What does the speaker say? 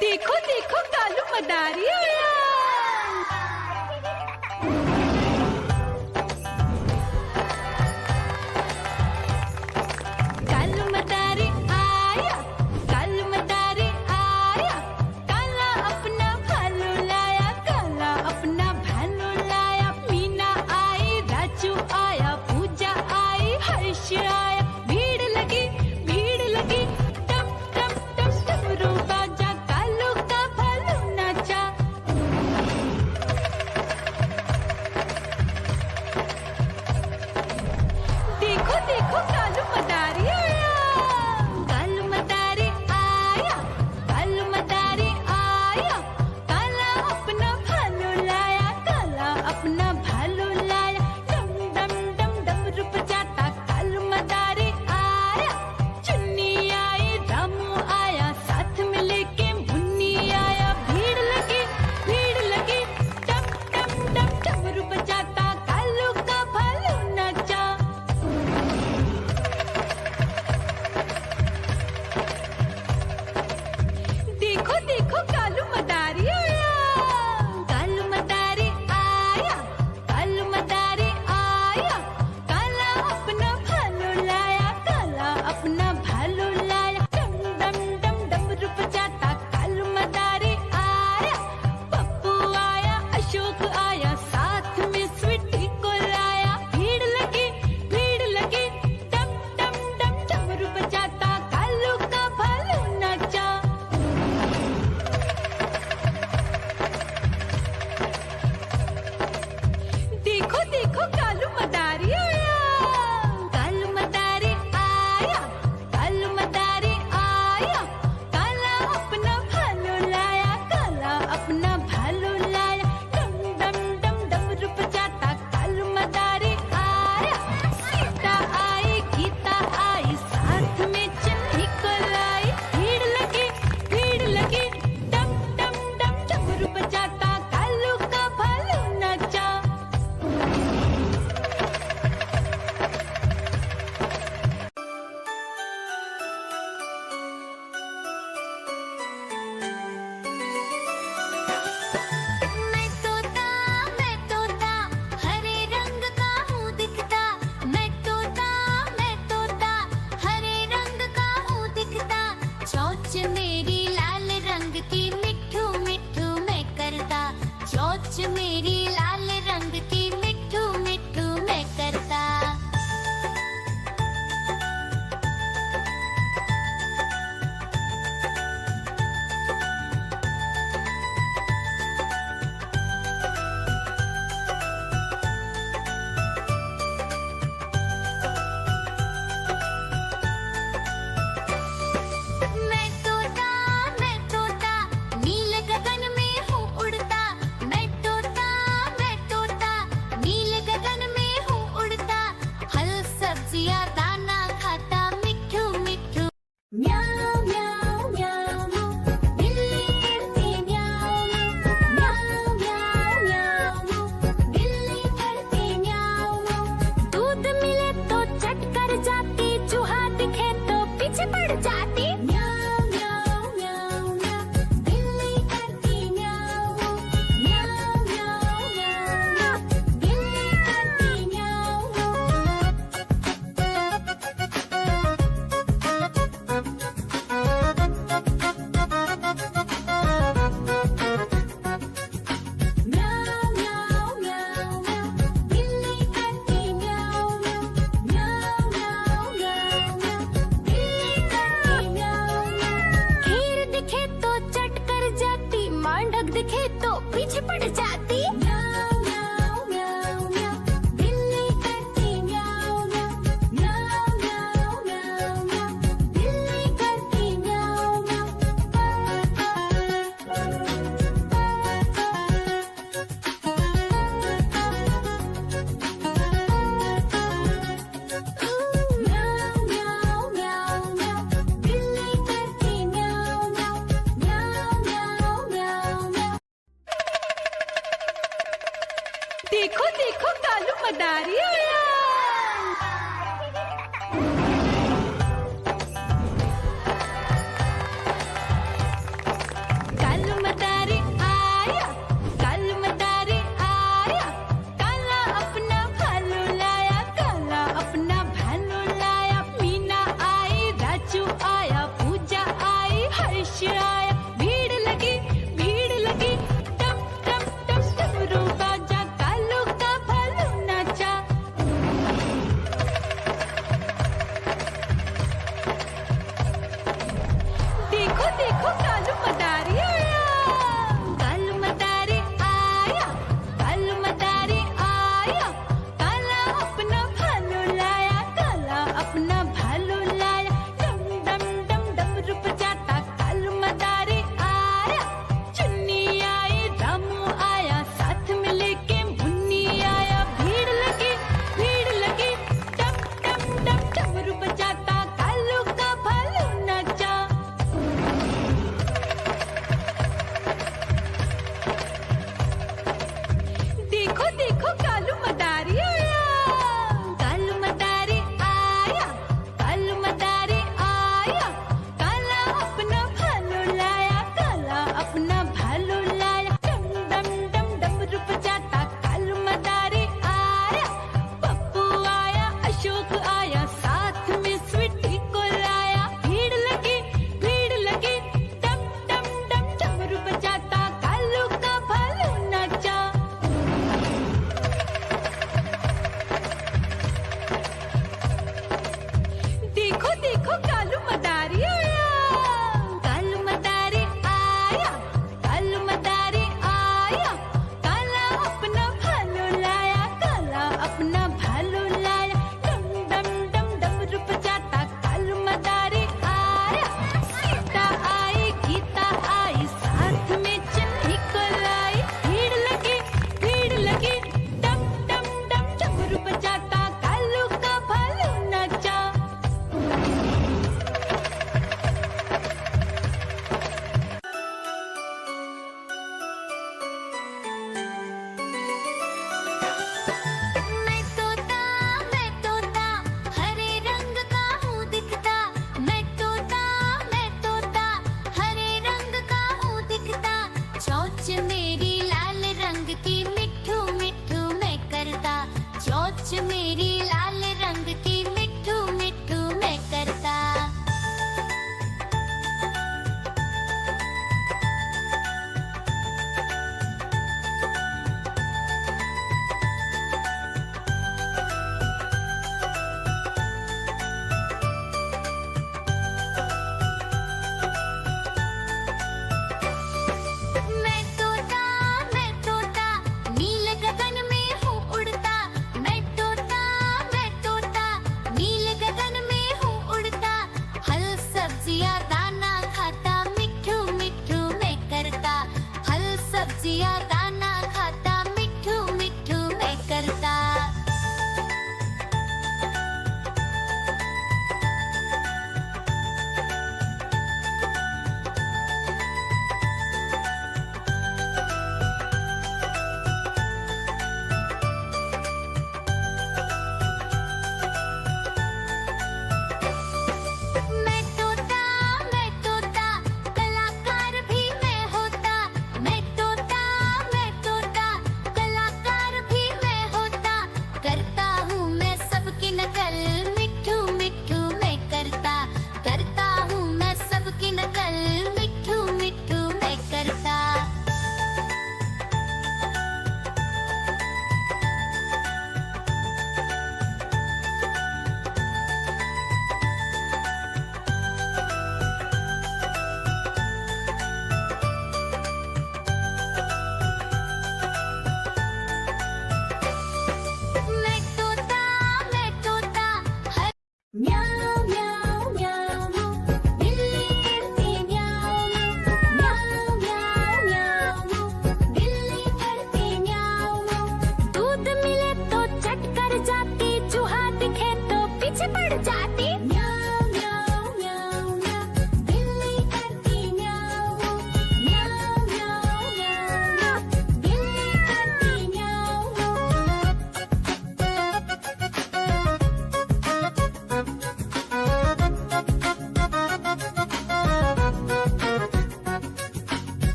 देखो देखो कालू मदारी आया। कालू मदारी आया, कालू मदारी आया। काला अपना भालू लाया, काला अपना भालू लाया। मीना आई, राजू आया, पूजा आई, हर्ष आया। भीड़ लगी टम टम टम डमरू बाजा। कालू का भालू नाचा। देखो देखो कालू मदारी आया, कालू मदारी आया, कालू मदारी आया। काला अपना भालू लाया, काला अपना भालू लाया। डम डम डम डमरू बजाता कालू मदारी आया। चुन्नी आई, रामू आया, साथ में लेके मुन्नी आया। भीड़ लगी टम टम टम डमरू बजाता कालू का भालू नाचा। देखो देखो कालू मदारी आया, कालू मदारी आया, कालू मदारी आया। काला अपना भालू लाया, काला अपना भालू लाया। डम डम डम डमरू बजाता कालू मदारी आया। पप्पू आया, अशोक आया, साथ में स्वीटी को लाया। भीड़ लगी टम टम डम डमरू बजाता कालू का भालू नाचा। देखो देखो कालू मदारी आया, कालू मदारी आया, कालू मदारी आया। काला अपना भालू लाया, काला अपना भालू लाया। डम डम डम डमरू बजाता कालू मदारी आया। सीता आई, गीता आई, साथ में चन्नी को लाई। भीड़ लगी डम डम डम डमरू बजाता कालू का भालू नाचा। मैं तोता हरे रंग का हूँ दिखता। मैं तोता हरे रंग का हूँ दिखता। चोंच मेरी लाल रंग की मिठू मिठू मैं करता। चोंच मेरी लाल रंग की मिठू मिठू मैं करता। मैं तोता नील गगन में हूँ उड़ता। मैं तोता नील गगन में हूँ उड़ता। फल सब्जियाँ दाना खाता मिठू मिठू। म्याऊं म्याऊं म्याऊं बिल्ली करती म्याऊं। म्याऊं म्याऊं म्याऊं बिल्ली करती म्याऊं। दूध मिले तो चट कर जाती, चूहा दिखे तो पीछे पड़ जाती। म्याऊं म्याऊं म्याऊं म्याऊं बिल्ली करती म्याऊं। म्याऊं म्याऊं म्याऊं बिल्ली करती म्याऊं। म्याऊं म्याऊं म्याऊं म्याऊं बिल्ली करती म्याऊं। म्याऊं म्याऊं म्याऊं म्याऊं बिल्ली करती म्याऊं। खीर दिखे तो चट कर जाती, मांडक दिखे तो पीछे पड़ जाती। म्याऊं म्याऊं म्याऊं म्याऊं बिल्ली करती म्याऊं। म्याऊं म्याऊं म्याऊं म्याऊं बिल्ली करती म्याऊं। म्याऊं म्याऊं म्याऊं म्याऊं बिल्ली करती म्याऊं। म्याऊं म्याऊं म्याऊं म्याऊं। देखो देखो कालू मदारी आया।